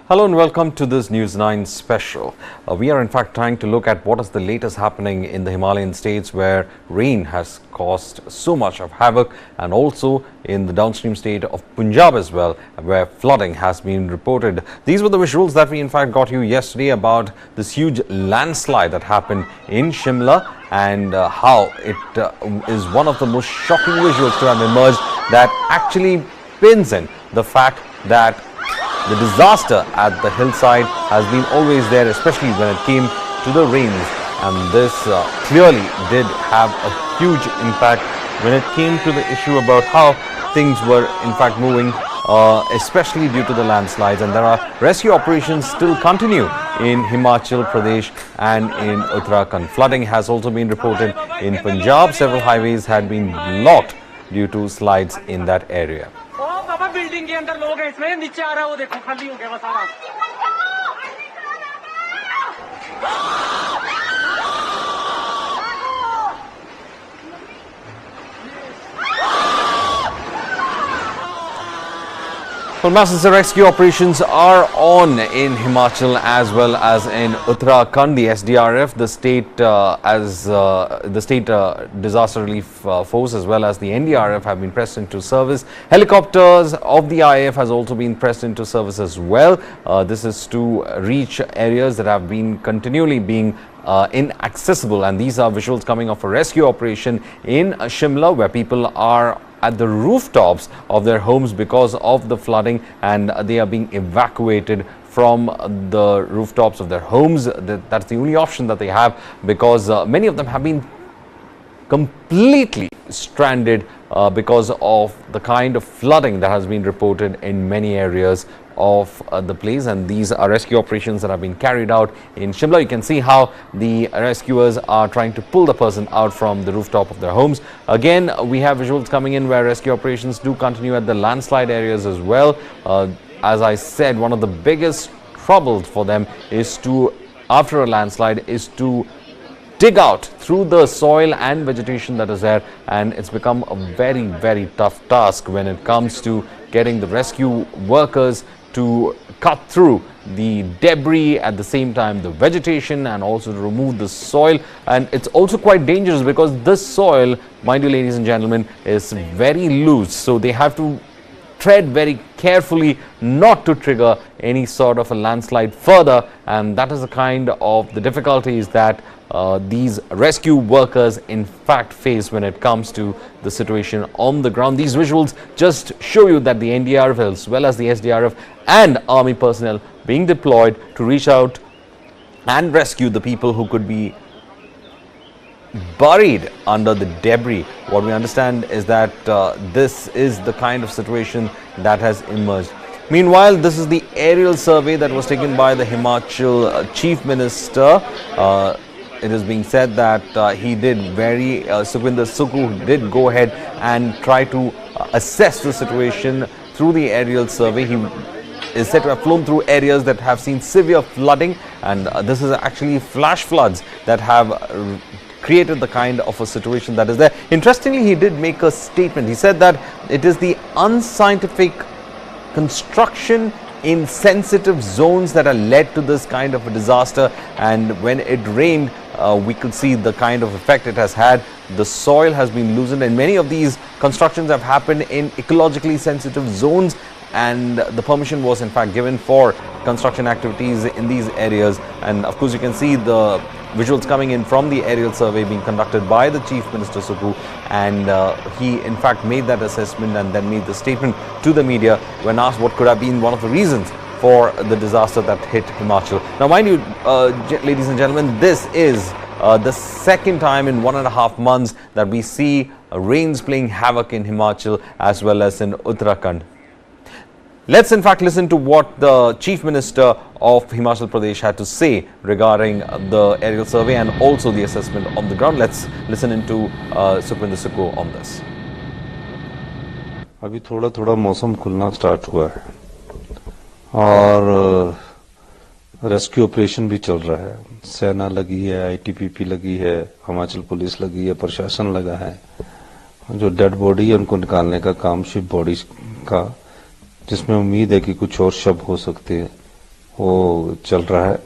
Hello and welcome to this News9 special. We are in fact trying to look at what is the latest happening in the Himalayan states where rain has caused so much of havoc, and also in the downstream state of Punjab as well, where flooding has been reported. These were the visuals that we in fact got you yesterday about this huge landslide that happened in Shimla, and how it is one of the most shocking visuals to have emerged that actually pins in the fact that the disaster at the hillside has been always there, especially when it came to the rains, and this clearly did have a huge impact when it came to the issue about how things were in fact moving, especially due to the landslides. And there are rescue operations still continue in Himachal Pradesh and in Uttarakhand. Flooding has also been reported in Punjab. Several highways had been blocked due to slides in that area. Building के अंदर लोग हैं, इसमें नीचे आ रहा है, वो देखो खाली हो गया बस सारा। Well, massive rescue operations are on in Himachal as well as in Uttarakhand. The SDRF, the state disaster relief force, as well as the NDRF have been pressed into service. Helicopters of the IAF has also been pressed into service as well. This is to reach areas that have been continually being inaccessible, and these are visuals coming off a rescue operation in Shimla, where people are at the rooftops of their homes because of the flooding, and they are being evacuated from the rooftops of their homes. That's the only option that they have, because many of them have been completely stranded because of the kind of flooding that has been reported in many areas of the place. And these are rescue operations that have been carried out in Shimla. You can see how the rescuers are trying to pull the person out from the rooftop of their homes. Again, we have visuals coming in where rescue operations do continue at the landslide areas as well. As I said, one of the biggest troubles for them is to, after a landslide, is to dig out through the soil and vegetation that is there, and it's become a very, very tough task when it comes to getting the rescue workers to cut through the debris, at the same time the vegetation, and also to remove the soil. And it's also quite dangerous because this soil, mind you ladies and gentlemen, is very loose, so they have to tread very carefully not to trigger any sort of a landslide further, and that is the kind of the difficulties that these rescue workers in fact face when it comes to the situation on the ground. These visuals just show you that the NDRF as well as the SDRF and army personnel being deployed to reach out and rescue the people who could be buried under the debris. What we understand is that this is the kind of situation that has emerged. Meanwhile, this is the aerial survey that was taken by the Himachal Chief Minister. It is being said that Sukhwinder Sukhu did go ahead and try to assess the situation through the aerial survey. He is said to have flown through areas that have seen severe flooding, and this is actually flash floods that have created the kind of a situation that is there. Interestingly, he did make a statement. He said that it is the unscientific construction in sensitive zones that are led to this kind of a disaster, and when it rained, we could see the kind of effect it has had. The soil has been loosened, and many of these constructions have happened in ecologically sensitive zones, and the permission was in fact given for construction activities in these areas. And of course, you can see the visuals coming in from the aerial survey being conducted by the Chief Minister Sukhu, and he in fact made that assessment and then made the statement to the media when asked what could have been one of the reasons for the disaster that hit Himachal. Now, mind you, ladies and gentlemen, this is the second time in 1.5 months that we see rains playing havoc in Himachal as well as in Uttarakhand. Let's in fact listen to what the Chief Minister of Himachal Pradesh had to say regarding the aerial survey and also the assessment on the ground. Let's listen into Sukhwinder Sukhu on this. अभी थोड़ा थोड़ा मौसम खुलना start हुआ है और rescue operation भी चल रहा है। सेना लगी है, आईटीबीपी लगी है, हिमाचल पुलिस लगी है, प्रशासन लगा है। जो डेड बॉडी है उनको निकालने का काम शिप बॉडीज का, जिसमें उम्मीद है कि कुछ और शव हो सकते हैं, वो चल रहा है।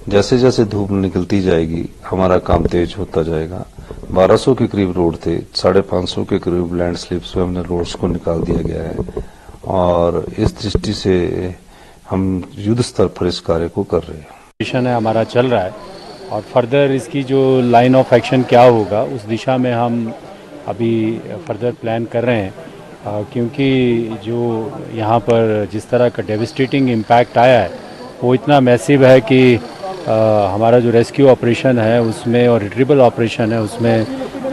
जैसे जैसे धूप निकलती जाएगी हमारा काम तेज होता जाएगा। 1200 के करीब रोड थे, 550 के करीब लैंडस्लाइड्स पे हमने रोड्स को निकाल दिया गया है और इस दृष्टि से हम युद्ध स्तर पर इस कार्य को कर रहे हैं। मिशन है हमारा चल रहा है और फर्दर इसकी जो लाइन ऑफ एक्शन क्या होगा उस दिशा में हम अभी फर्दर प्लान कर रहे हैं, क्योंकि जो यहाँ पर जिस तरह का डेविस्टेटिंग इम्पैक्ट आया है वो इतना मैसिव है कि हमारा जो रेस्क्यू ऑपरेशन है उसमें और रिट्रीवल ऑपरेशन है उसमें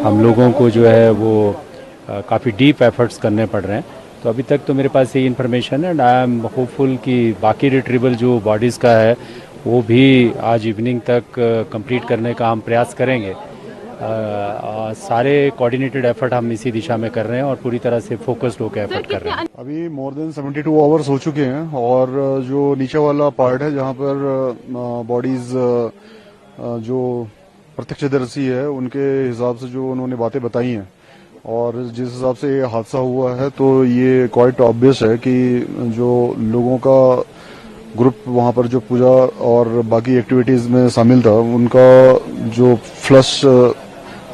हम लोगों को जो है वो काफ़ी डीप एफर्ट्स करने पड़ रहे हैं। तो अभी तक तो मेरे पास ये इन्फॉर्मेशन है एंड आई एम होपफुल कि बाकी रिट्रीवल जो बॉडीज़ का है वो भी आज इवनिंग तक कंप्लीट करने का हम प्रयास करेंगे। सारे कोऑर्डिनेटेड एफर्ट हम इसी दिशा में कर रहे हैं और पूरी तरह से फोकस्ड होकर एफर्ट कर रहे हैं। अभी मोर देन 72 आवर्स हो चुके हैं और जो नीचे वाला पार्ट है जहां पर बॉडीज जो प्रत्यक्षदर्शी है उनके हिसाब से जो उन्होंने बातें बताई हैं और जिस हिसाब से ये हादसा हुआ है तो ये क्वाइट ऑब्वियस है कि जो लोगों का ग्रुप वहां पर जो पूजा और बाकी एक्टिविटीज में शामिल था उनका जो फ्लश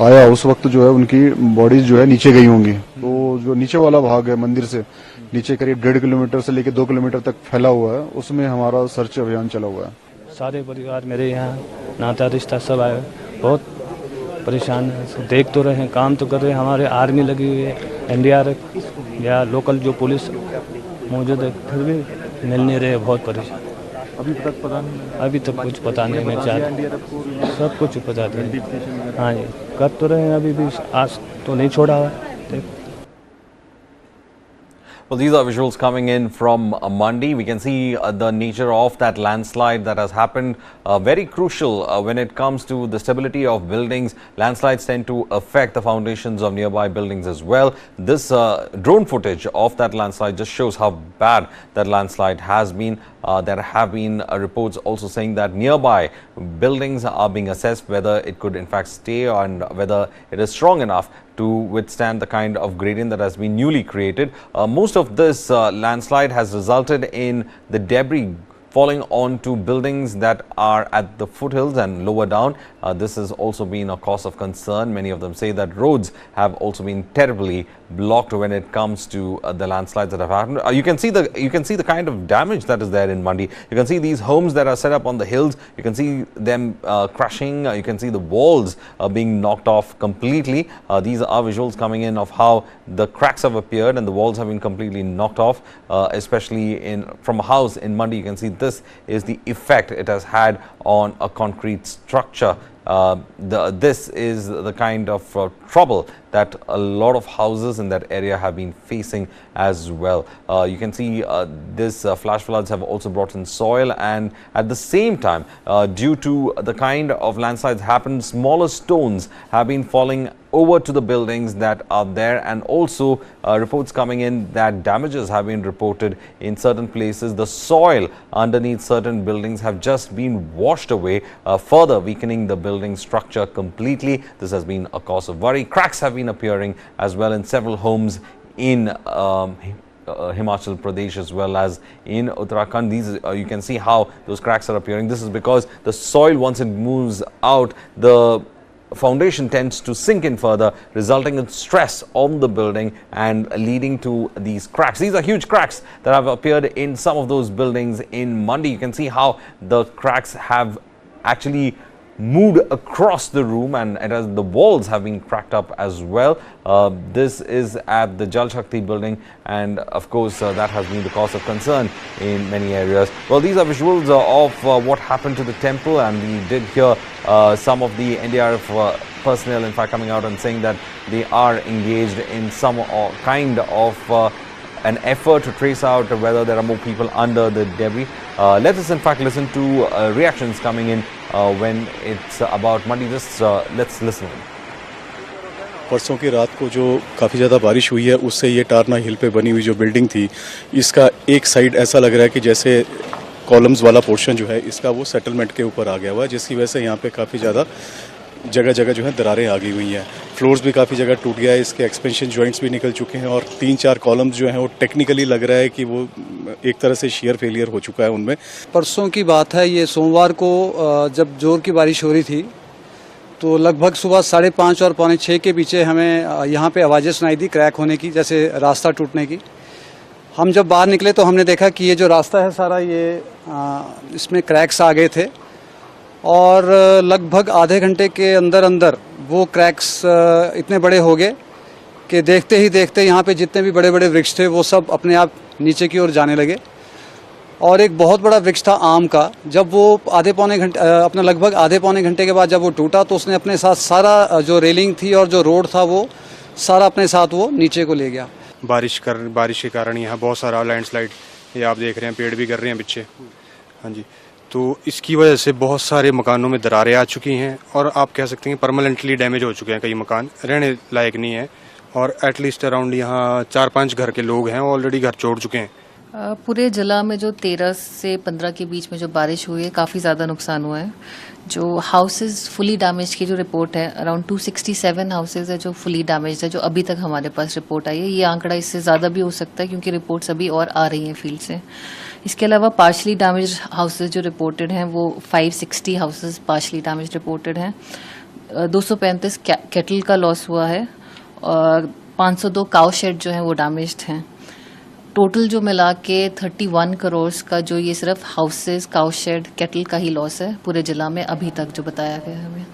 आया उस वक्त जो है उनकी बॉडीज जो है नीचे गई होंगी। तो जो नीचे वाला भाग है मंदिर से नीचे करीब 1.5 किलोमीटर से लेकर 2 किलोमीटर तक फैला हुआ है, उसमें हमारा सर्च अभियान चला हुआ है। सारे परिवार मेरे यहाँ नाता रिश्ता सब आए, बहुत परेशान है। देख तो रहे हैं, काम तो कर रहे हैं, हमारे आर्मी लगी हुई है, NDRF या लोकल जो पुलिस मौजूद है, फिर भी मिल नहीं रहे, बहुत परेशान। अभी तक पता नहीं, अभी तक कुछ पता नहीं, मैं चाहता सब कुछ पता नहीं। हाँ जी, कर तो रहे हैं, अभी भी आज तो नहीं छोड़ा हुआ। Well, these are visuals coming in from Mandi. We can see the nature of that landslide that has happened. Very crucial when it comes to the stability of buildings. Landslides tend to affect the foundations of nearby buildings as well. This drone footage of that landslide just shows how bad that landslide has been. There have been reports also saying that nearby buildings are being assessed whether it could in fact stay and whether it is strong enough to withstand the kind of gradient that has been newly created. Most of this landslide has resulted in the debris falling onto buildings that are at the foothills and lower down. This has also been a cause of concern. Many of them say that roads have also been terribly blocked when it comes to the landslides that have happened. You can see the kind of damage that is there in Mandi. You can see these homes that are set up on the hills. You can see them crashing. You can see the walls being knocked off completely. These are visuals coming in of how the cracks have appeared and the walls have been completely knocked off, especially from a house in Mandi. You can see this is the effect it has had on a concrete structure. This is the kind of trouble that a lot of houses in that area have been facing as well. You can see this flash floods have also brought in soil, and at the same time, due to the kind of landslides happened, smaller stones have been falling over to the buildings that are there, and also reports coming in that damages have been reported in certain places. The soil underneath certain buildings have just been washed away, further weakening the building structure completely. This has been a cause of worry. Cracks have been appearing as well in several homes in Himachal Pradesh as well as in Uttarakhand. These you can see how those cracks are appearing. This is because the soil, once it moves out, the foundation tends to sink in further, resulting in stress on the building and leading to these cracks. These are huge cracks that have appeared in some of those buildings in Mandi. You can see how the cracks have actually moved across the room, and the walls have been cracked up as well. This is at the Jal Shakti building, and of course that has been the cause of concern in many areas. Well, these are visuals of what happened to the temple, and we did hear some of the NDRF personnel in fact coming out and saying that they are engaged in some kind of an effort to trace out whether there are more people under the debris. Let us in fact listen to reactions coming in when it's about Mandi. Just let's listen. परसों की रात को जो काफ़ी ज़्यादा बारिश हुई है उससे ये टारना हिल पे बनी हुई जो बिल्डिंग थी, इसका एक साइड ऐसा लग रहा है कि जैसे कॉलम्स वाला पोर्शन जो है इसका वो सेटलमेंट के ऊपर आ गया हुआ है, जिसकी वजह से यहाँ पे काफ़ी ज़्यादा जगह जगह जो है दरारें आ गई हुई हैं, फ्लोर्स भी काफ़ी जगह टूट गया है, इसके एक्सपेंशन जॉइंट्स भी निकल चुके हैं और 3-4 कॉलम्स जो हैं वो टेक्निकली लग रहा है कि वो एक तरह से शेयर फेलियर हो चुका है उनमें। परसों की बात है, ये सोमवार को जब जोर की बारिश हो रही थी तो लगभग सुबह 5:30 और 5:45 के पीछे हमें यहाँ पे आवाज़ें सुनाई दी क्रैक होने की, जैसे रास्ता टूटने की। हम जब बाहर निकले तो हमने देखा कि ये जो रास्ता है सारा ये इसमें क्रैक्स आ गए थे और लगभग आधे घंटे के अंदर अंदर वो क्रैक्स इतने बड़े हो गए कि देखते ही देखते यहाँ पे जितने भी बड़े बड़े वृक्ष थे वो सब अपने आप नीचे की ओर जाने लगे। और एक बहुत बड़ा वृक्ष था आम का, जब वो अपना लगभग आधे पौने घंटे के बाद जब वो टूटा तो उसने अपने साथ सारा जो रेलिंग थी और जो रोड था वो सारा अपने साथ वो नीचे को ले गया। बारिश के कारण यहाँ बहुत सारा लैंडस्लाइड, ये आप देख रहे हैं पेड़ भी गिर रहे हैं पीछे। हाँ जी, तो इसकी वजह से बहुत सारे मकानों में दरारें आ चुकी हैं और आप कह सकते हैं परमानेंटली डैमेज हो चुके हैं, कई मकान रहने लायक नहीं है और एटलीस्ट अराउंड यहाँ 4-5 घर के लोग हैं ऑलरेडी घर छोड़ चुके हैं। पूरे जिला में जो 13 से 15 के बीच में जो बारिश हुई है काफ़ी ज़्यादा नुकसान हुआ है। जो हाउसेस फुली डैमेज की जो रिपोर्ट है अराउंड 267 हाउसेज है जो फुली डैमेज है, जो अभी तक हमारे पास रिपोर्ट आई है। ये आंकड़ा इससे ज़्यादा भी हो सकता है क्योंकि रिपोर्ट्स अभी और आ रही हैं फील्ड से। इसके अलावा पार्शली डैमेज हाउसेज जो रिपोर्टेड हैं वो 560 हाउसेज पार्शली डैमेज रिपोर्टेड हैं। 235 केटल का लॉस हुआ है और 502 काउ शेड जो है वो डैमेज्ड हैं। टोटल जो मिला के 31 करोड़ का जो ये सिर्फ हाउसेस, काउ शेड, केटल का ही लॉस है पूरे जिला में अभी तक जो बताया गया है हमें।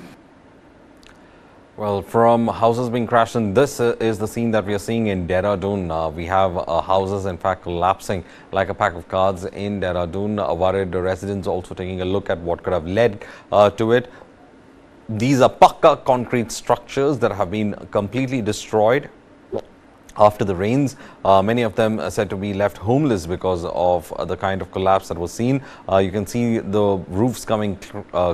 Well, from houses being crashed, and this is the scene that we are seeing in Dehradun. We have houses, in fact, collapsing like a pack of cards in Dehradun. Worried residents also taking a look at what could have led to it. These are pakka concrete structures that have been completely destroyed after the rains. Many of them are said to be left homeless because of the kind of collapse that was seen. You can see the roofs coming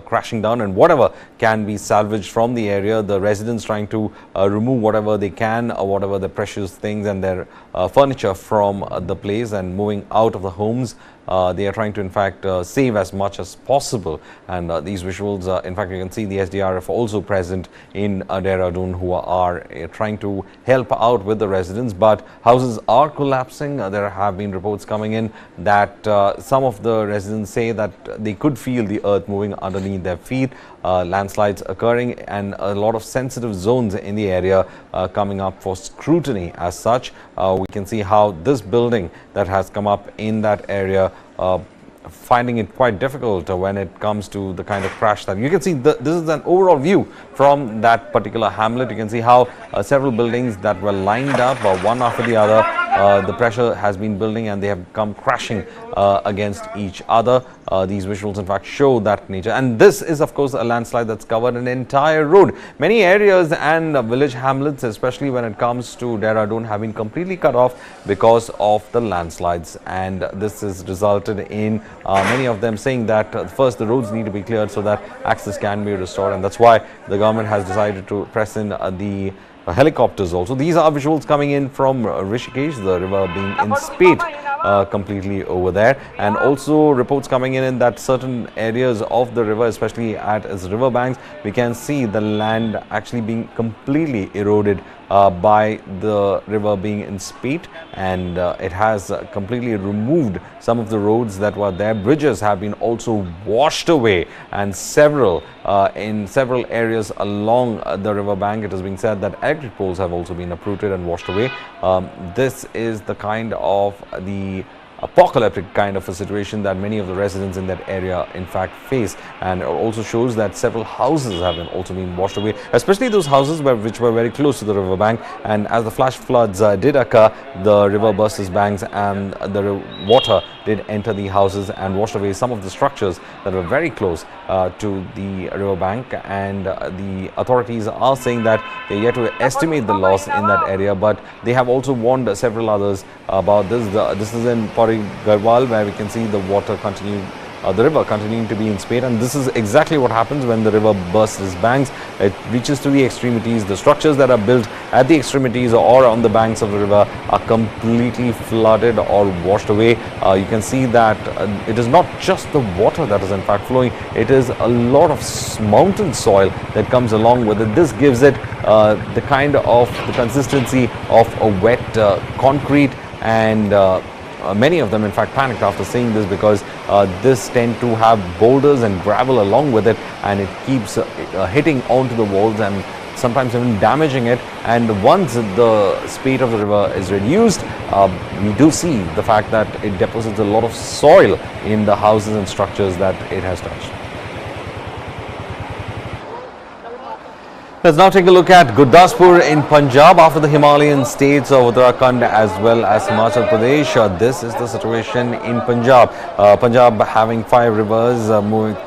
crashing down, and whatever can be salvaged from the area, the residents trying to remove whatever they can, whatever the precious things and their furniture from the place and moving out of the homes. They are trying to, in fact, save as much as possible. And these visuals, in fact, you can see the SDRF also present in Dehradun, who are trying to help out with the residents. But houses are collapsing. There have been reports coming in that some of the residents say that they could feel the earth moving underneath their feet. Landslides occurring and a lot of sensitive zones in the area coming up for scrutiny as such. We can see how this building that has come up in that area finding it quite difficult when it comes to the kind of crash that you can see. This is an overall view from that particular hamlet. You can see how several buildings that were lined up one after the other, the pressure has been building and they have come crashing against each other. These visuals in fact show that nature, and this is of course a landslide that's covered an entire road. Many areas and village hamlets, especially when it comes to Dehradun, have been completely cut off because of the landslides, and this has resulted in many of them saying that first the roads need to be cleared so that access can be restored, and that's why the government has decided to press in the helicopters also. These are visuals coming in from Rishikesh, the river being in spate completely over there, and also reports coming in that certain areas of the river, especially at its river banks, we can see the land actually being completely eroded by the river being in spate, and it has completely removed some of the roads that were there. Bridges have been also washed away, and in several areas along the river bank, it has been said that electric poles have also been uprooted and washed away. This is the kind of the apocalyptic kind of a situation that many of the residents in that area in fact face, and it also shows that several houses have also been washed away, especially those houses which were very close to the river bank. And as the flash floods did occur, the river burst its banks and the water did enter the houses and washed away some of the structures that were very close to the river bank, and the authorities are saying that they're yet to estimate the loss in that area, but they have also warned several others about this. This is in Garhwal, where we can see the water continue the river continuing to be in spate, and this is exactly what happens when the river bursts its banks. It reaches to the extremities. The structures that are built at the extremities or on the banks of the river are completely flooded or washed away. You can see that it is not just the water that is in fact flowing, it is a lot of mountain soil that comes along with it. This gives it the kind of the consistency of a wet concrete, and many of them in fact panicked after seeing this, because this tend to have boulders and gravel along with it, and it keeps hitting onto the walls and sometimes even damaging it. And once the spate of the river is reduced, we do see the fact that it deposits a lot of soil in the houses and structures that it has touched. Let's now take a look at Gurdaspur in Punjab. After the Himalayan states of Uttarakhand as well as Himachal Pradesh, this is the situation in Punjab. Punjab having 5 rivers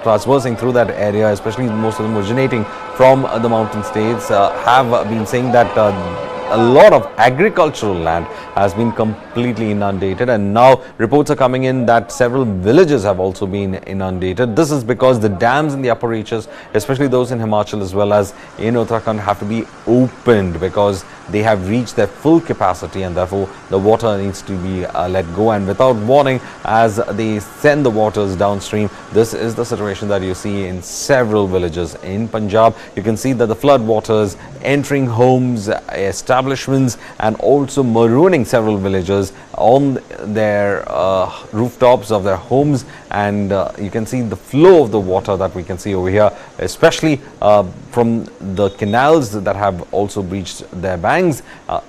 traversing through that area, especially most of them originating from the mountain states, have been saying that a lot of agricultural land has been completely inundated, and now reports are coming in that several villages have also been inundated. This is because the dams in the upper reaches, especially those in Himachal as well as in Uttarakhand, have to be opened because they have reached their full capacity, and therefore the water needs to be let go, and without warning as they send the waters downstream. This is the situation that you see in several villages in Punjab. You can see that the flood waters entering homes, establishments, and also marooning several villagers on their rooftops of their homes, and you can see the flow of the water that we can see over here, especially from the canals that have also breached their banks,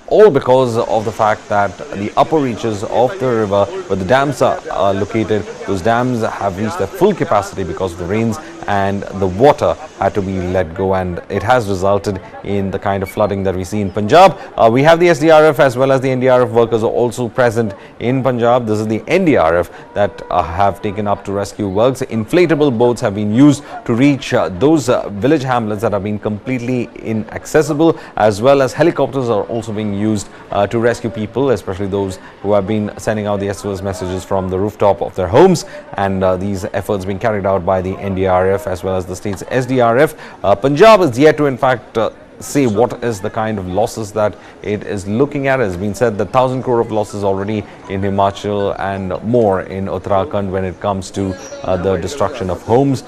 all because of the fact that the upper reaches of the river where the dams are located, those dams have reached their full capacity because of the rains, and the water had to be let go, and it has resulted in the kind of flooding that we see in Punjab. We have the SDRF as well as the NDRF workers are also present in Punjab. This is the NDRF that have taken up to rescue works. Inflatable boats have been used to reach those village hamlets that have been completely inaccessible, as well as helicopters are also being used to rescue people, especially those who have been sending out the SOS messages from the rooftop of their homes, and these efforts being carried out by the NDRF as well as the state's SDRF. Punjab is yet to in fact say what is the kind of losses that it is looking at. It has been said that 1,000 crore of losses already in Himachal and more in Uttarakhand when it comes to the destruction of homes.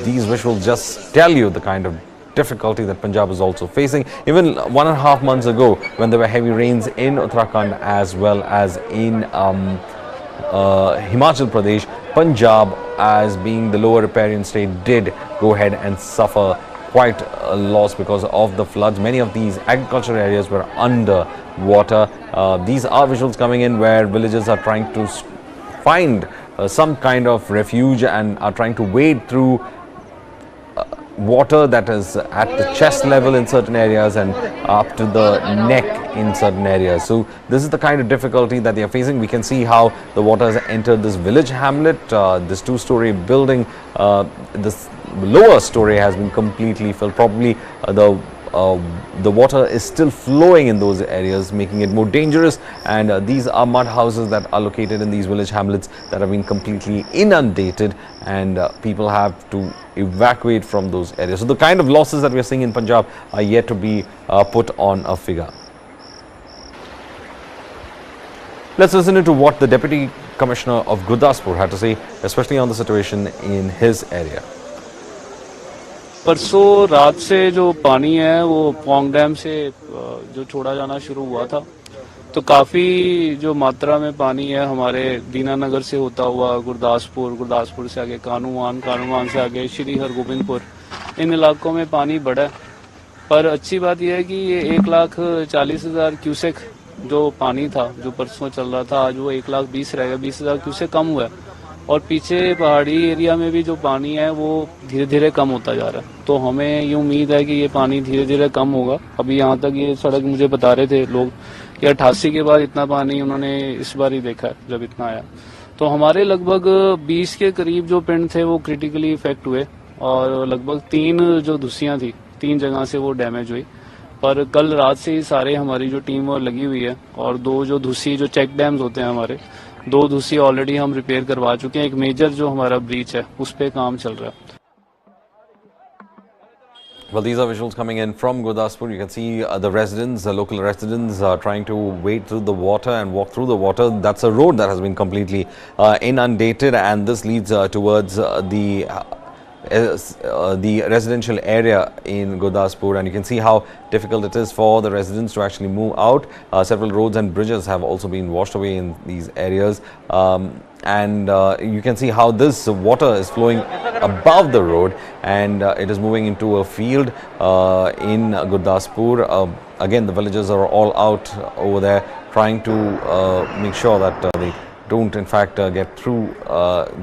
These visuals just tell you the kind of difficulty that Punjab is also facing. Even 1.5 months ago, when there were heavy rains in Uttarakhand as well as in Himachal Pradesh, Punjab, as being the lower riparian state, did go ahead and suffer quite a loss because of the floods. Many of these agricultural areas were under water. These are visuals coming in where villagers are trying to find some kind of refuge and are trying to wade through water that is at the chest level in certain areas and up to the neck in certain areas. So this is the kind of difficulty that they are facing. We can see how the water has entered this village hamlet. This 2-story building, this lower story has been completely filled. Probably the water is still flowing in those areas, making it more dangerous, and these are mud houses that are located in these village hamlets that have been completely inundated, and people have to evacuate from those areas. So the kind of losses that we are seeing in Punjab are yet to be put on a figure. Let's listen to what the Deputy Commissioner of Gurdaspur had to say, especially on the situation in his area. परसों रात से जो पानी है वो Pong dam से जो छोड़ा जाना शुरू हुआ था, तो काफ़ी जो मात्रा में पानी है हमारे दीनानगर से होता हुआ गुरदासपुर से आगे कानूवान से आगे श्री हरगोबिंदपुर, इन इलाकों में पानी बढ़ा है। पर अच्छी बात यह है कि ये 1,40,000 क्यूसेक जो पानी था जो परसों चल रहा था, आज वो 1,20,000 रहेगा, 20,000 क्यूसेक कम हुआ है। और पीछे पहाड़ी एरिया में भी जो पानी है वो धीरे धीरे कम होता जा रहा है, तो हमें ये उम्मीद है कि ये पानी धीरे धीरे कम होगा। अभी यहाँ तक ये सड़क मुझे बता रहे थे लोग कि 88 के बाद इतना पानी उन्होंने इस बार ही देखा है जब इतना आया। तो हमारे लगभग 20 के करीब जो पिंड थे वो क्रिटिकली इफेक्ट हुए, और लगभग 3 जो धुसियाँ थी 3 जगह से वो डैमेज हुई। पर कल रात से ही सारे हमारी जो टीम और लगी हुई है, और 2 जो धुसी जो चेक डैम्स होते हैं हमारे, 2 धुसी ऑलरेडी हम रिपेयर करवा चुके हैं। एक मेजर जो हमारा ब्रीच है उस पे काम चल रहा है। Well, these are visuals coming in from Gurdaspur. You can see the residents, the local residents trying to wade through the water and walk through the water. That's a road that has been completely inundated, and this leads towards the residential area in Gurdaspur, and you can see how difficult it is for the residents to actually move out. Several roads and bridges have also been washed away in these areas, and you can see how this water is flowing above the road, and it is moving into a field in Gurdaspur. Again, the villagers are all out over there trying to make sure that they don't in fact get through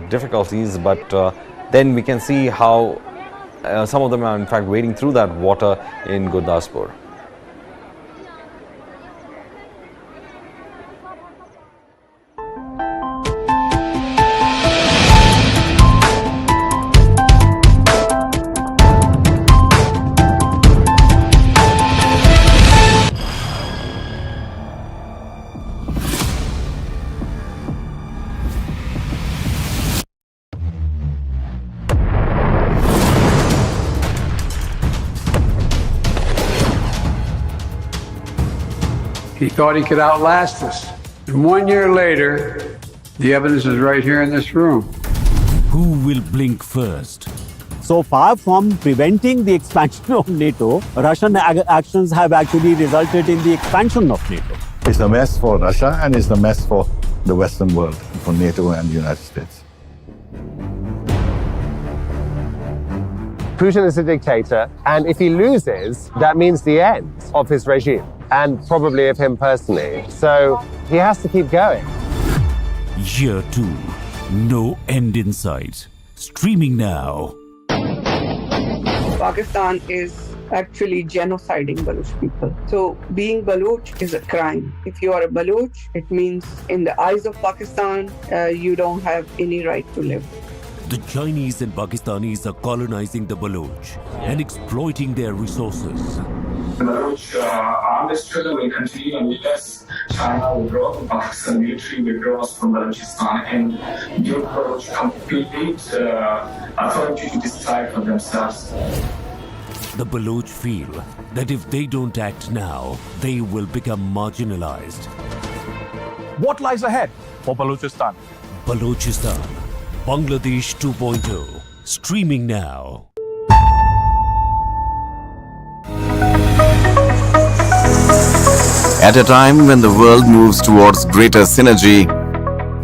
difficulties, but then we can see how some of them are in fact wading through that water in Gurdaspur. He thought he could outlast us. And 1 year later, the evidence is right here in this room. Who will blink first? So far from preventing the expansion of NATO, Russian actions have actually resulted in the expansion of NATO. It's a mess for Russia, and it's a mess for the Western world, for NATO and the United States. Putin is a dictator, and if he loses, that means the end of his regime, and probably of him personally. So he has to keep going. Year 2, no end in sight. Streaming now. Pakistan is actually genociding Baloch people. So being Baloch is a crime. If you are a Baloch, it means in the eyes of Pakistan, you don't have any right to live. The Chinese and Pakistanis are colonizing the Baloch and exploiting their resources. The Baloch armed struggle will continue unless China withdraws, the Pakistan military withdraws from Balochistan, and give Baloch complete authority to decide for themselves. The Baloch feel that if they don't act now, they will become marginalized. What lies ahead for Balochistan? Balochistan, Bangladesh 2.0, streaming now. At a time when the world moves towards greater synergy,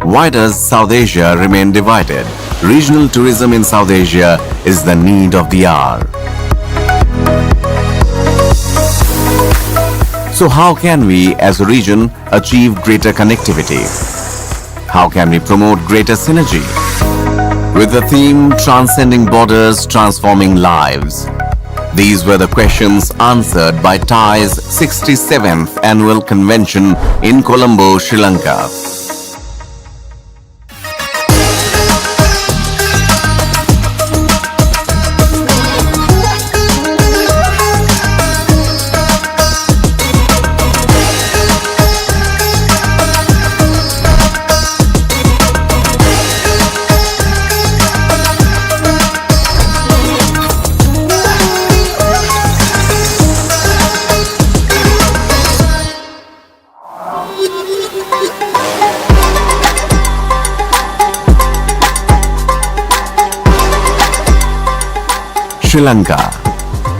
why does South Asia remain divided? Regional tourism in South Asia is the need of the hour. So how can we as a region achieve greater connectivity? How can we promote greater synergy? With the theme Transcending Borders, Transforming Lives. These were the questions answered by TIE's 67th Annual Convention in Colombo, Sri Lanka. Sri Lanka,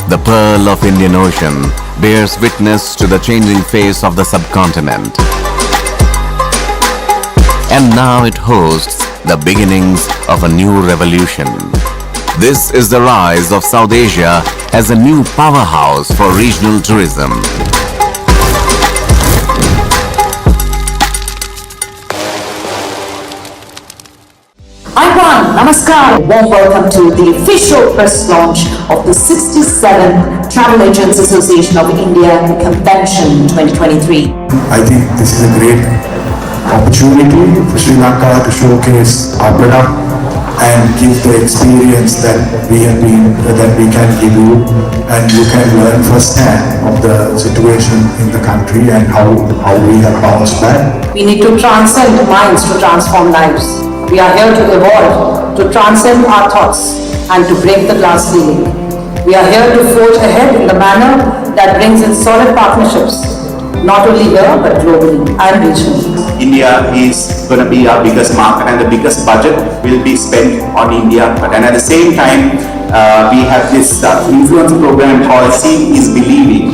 the pearl of Indian Ocean, bears witness to the changing face of the subcontinent. And now it hosts the beginnings of a new revolution. This is the rise of South Asia as a new powerhouse for regional tourism. Namaskar. Warm welcome to the official press launch of the 67th Travel Agents Association of India Convention 2023. I think this is a great opportunity for Sri Lanka to showcase our product and give the experience that we can give you, and you can learn firsthand of the situation in the country and how we have bounced back. We need to transcend minds to transform lives. We are here to evolve, to transcend our thoughts and to break the glass ceiling. We are here to forge ahead in the manner that brings in solid partnerships, not only here but globally and regionally. India is going to be our biggest market and the biggest budget will be spent on India. And at the same time, we have this influencer program called See is Believing.